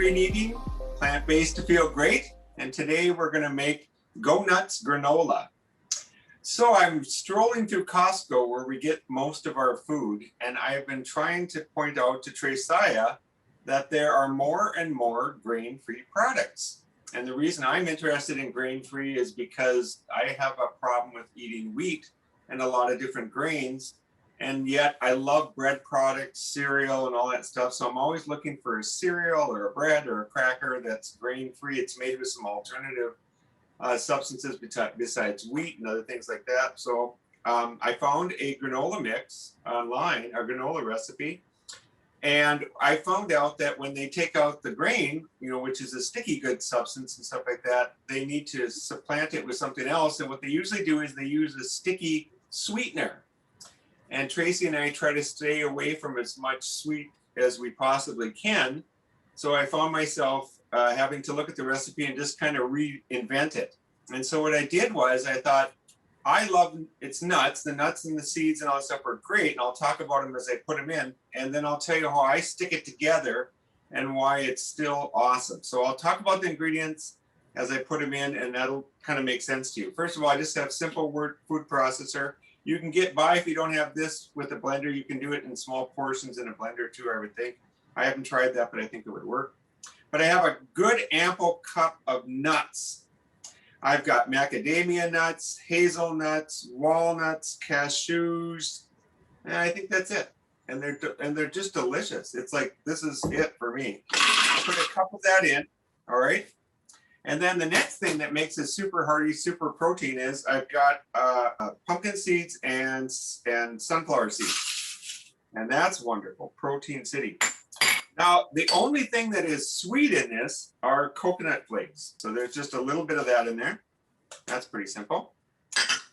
green eating, plant-based to feel great, and today we're going to make Go Nuts granola. So I'm strolling through Costco where we get most of our food, and I've been trying to point out to Tresaya that there are more and more grain-free products. And the reason I'm interested in grain-free is because I have a problem with eating wheat and a lot of different grains, and yet I love bread products, cereal, and all that stuff. So I'm always looking for a cereal or a bread or a cracker that's grain-free. It's made with some alternative substances besides wheat and other things like that. So I found a granola mix online, a granola recipe. And I found out that when they take out the grain, which is a sticky good substance and stuff like that, they need to supplant it with something else. And what they usually do is they use a sticky sweetener. And Tracy and I try to stay away from as much sweet as we possibly can. So I found myself having to look at the recipe and just kind of reinvent it. And so what I did was I thought, I love its nuts. The nuts and the seeds and all that stuff are great. And I'll talk about them as I put them in. And then I'll tell you how I stick it together and why it's still awesome. So I'll talk about the ingredients as I put them in, and that'll kind of make sense to you. First of all, I just have simple food processor. You can get by if you don't have this with a blender. You can do it in small portions in a blender too, I would think. I haven't tried that, but I think it would work. But I have a good ample cup of nuts. I've got macadamia nuts, hazelnuts, walnuts, cashews, and I think that's it. And they're just delicious. It's like, this is it for me. Put a cup of that in, all right? And then the next thing that makes it super hearty, super protein is I've got pumpkin seeds and sunflower seeds. And that's wonderful, Protein City. Now, the only thing that is sweet in this are coconut flakes. So there's just a little bit of that in there. That's pretty simple.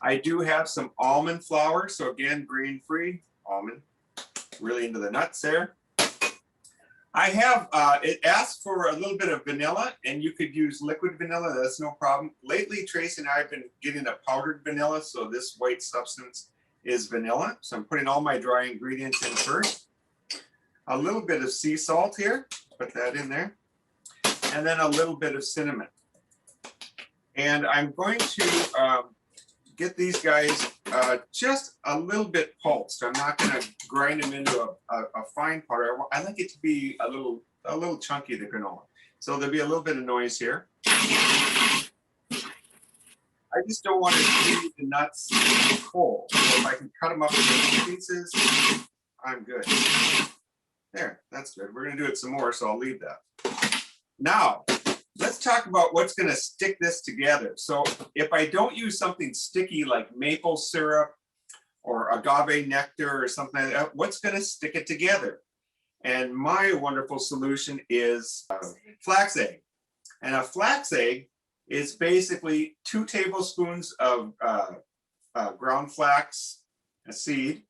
I do have some almond flour. So again, grain-free almond. Really into the nuts there. I have, it asks for a little bit of vanilla, and you could use liquid vanilla. That's no problem. Lately, Trace and I have been getting a powdered vanilla. So this white substance is vanilla. So I'm putting all my dry ingredients in first. A little bit of sea salt here, put that in there, and then a little bit of cinnamon. And I'm going to get these guys just a little bit pulsed. I'm not going to grind them into a fine powder. I like it to be a little chunky, the granola. So there'll be a little bit of noise here. I just don't want to leave the nuts whole. So if I can cut them up into pieces, I'm good. There, that's good. We're going to do it some more, so I'll leave that. Now, let's talk about what's going to stick this together. So if I don't use something sticky like maple syrup or agave nectar or something like that, what's going to stick it together? And my wonderful solution is flax egg. And a flax egg is basically 2 tablespoons of ground flax, a seed,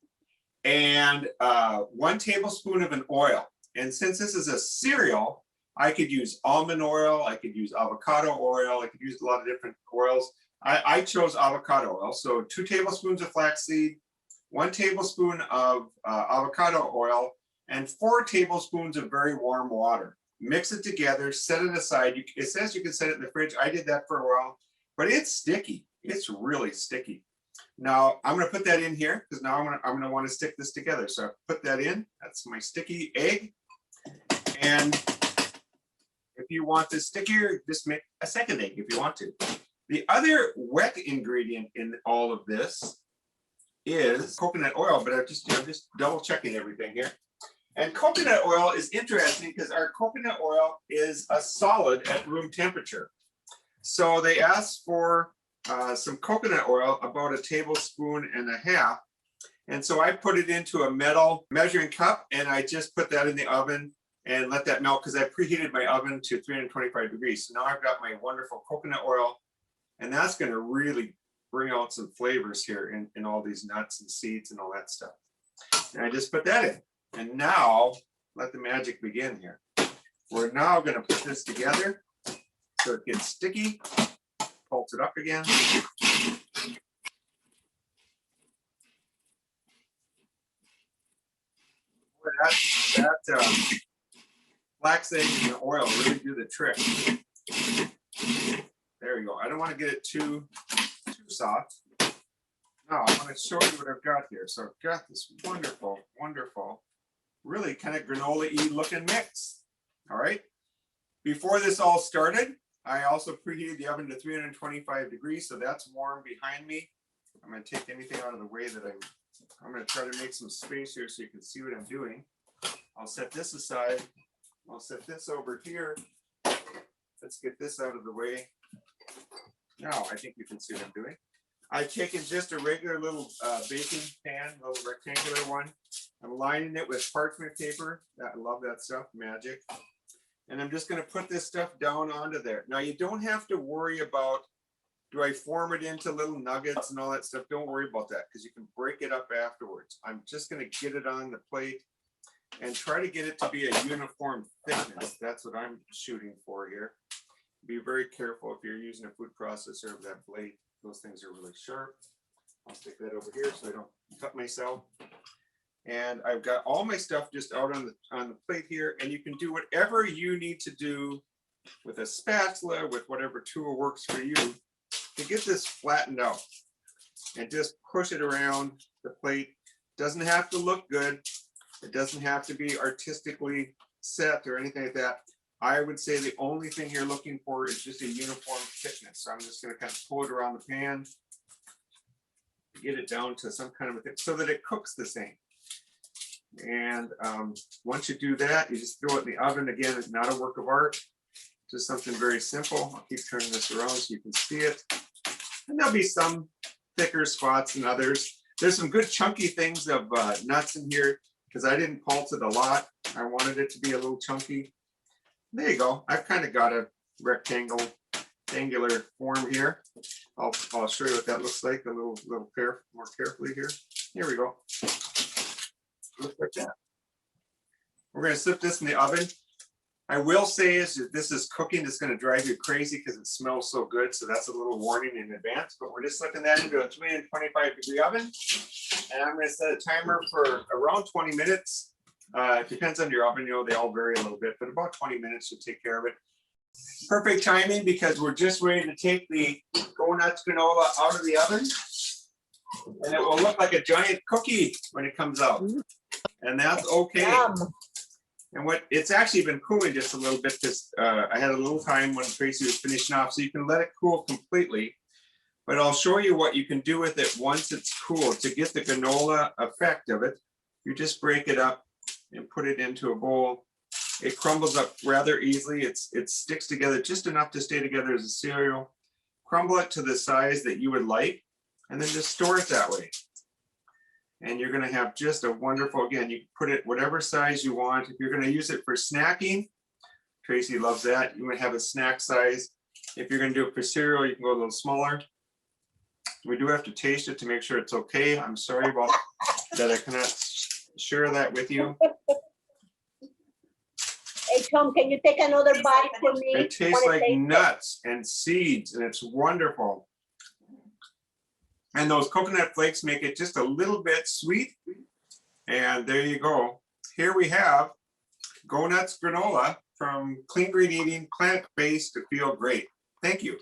and 1 tablespoon of an oil. And since this is a cereal, I could use almond oil, I could use avocado oil, I could use a lot of different oils. I chose avocado oil. So 2 tablespoons of flaxseed, 1 tablespoon of avocado oil, and 4 tablespoons of very warm water. Mix it together, set it aside. It says you can set it in the fridge. I did that for a while, but it's sticky. It's really sticky. Now I'm going to put that in here because now I'm going to want to stick this together. So I put that in. That's my sticky egg. And if you want this stickier, just make a second egg if you want to. The other wet ingredient in all of this is coconut oil, but I'm just double checking everything here. And coconut oil is interesting because our coconut oil is a solid at room temperature. So they asked for some coconut oil, about 1.5 tablespoons. And so I put it into a metal measuring cup, and I just put that in the oven and let that melt because I preheated my oven to 325 degrees. So now I've got my wonderful coconut oil, and that's going to really bring out some flavors here in all these nuts and seeds and all that stuff. And I just put that in. And now let the magic begin here. We're now going to put this together so it gets sticky. Pulse it up again. That flax eggs and oil really do the trick. There we go. I don't want to get it too soft. Now I want to show you what I've got here. So I've got this wonderful, wonderful, really kind of granola-y looking mix. All right. Before this all started, I also preheated the oven to 325 degrees, so that's warm behind me. I'm going to take anything out of the way that I'm going to try to make some space here so you can see what I'm doing. I'll set this aside. I'll set this over here. Let's get this out of the way. Now I think you can see what I'm doing. I've taken just a regular little baking pan, a little rectangular one. I'm lining it with parchment paper. I love that stuff, magic. And I'm just going to put this stuff down onto there. Now you don't have to worry about, do I form it into little nuggets and all that stuff? Don't worry about that because you can break it up afterwards. I'm just going to get it on the plate and try to get it to be a uniform thickness. That's what I'm shooting for here. Be very careful if you're using a food processor of that blade. Those things are really sharp. I'll stick that over here so I don't cut myself. And I've got all my stuff just out on the plate here, and you can do whatever you need to do with a spatula, with whatever tool works for you to get this flattened out and just push it around the plate. Doesn't have to look good. It doesn't have to be artistically set or anything like that. I would say the only thing you're looking for is just a uniform thickness. So I'm just going to kind of pull it around the pan, get it down to some kind of a thick so that it cooks the same. And once you do that, you just throw it in the oven. Again, it's not a work of art, just something very simple. I'll keep turning this around so you can see it. And there'll be some thicker spots than others. There's some good chunky things of nuts in here because I didn't pulse it a lot. I wanted it to be a little chunky. There you go. I've kind of got a rectangular form here. I'll show you what that looks like a little more carefully here. Here we go. Looks like that. We're going to slip this in the oven. I will say is that this is cooking. It's going to drive you crazy because it smells so good. So that's a little warning in advance. But we're just slipping that into a 325-degree oven. And I'm going to set a timer for around 20 minutes. It depends on your oven. You know, they all vary a little bit, but about 20 minutes should take care of it. Perfect timing because we're just ready to take the Go Nuts granola out of the oven. And it will look like a giant cookie when it comes out. And that's okay. Yum. And it's actually been cooling just a little bit because I had a little time when Tracy was finishing off, so you can let it cool completely. But I'll show you what you can do with it once it's cool. To get the granola effect of it, you just break it up and put it into a bowl. It crumbles up rather easily. It sticks together just enough to stay together as a cereal. Crumble it to the size that you would like, and then just store it that way. And you're going to have just a wonderful, again, you can put it whatever size you want. If you're going to use it for snacking, Tracy loves that. You might have a snack size. If you're going to do it for cereal, you can go a little smaller. We do have to taste it to make sure it's okay. I'm sorry about that. I cannot share that with you. Hey, Tom, can you take another bite for me? It tastes like nuts and seeds, and it's wonderful. And those coconut flakes make it just a little bit sweet. And there you go. Here we have Go Nuts granola from Clean Green Eating, plant-based to feel great. Thank you.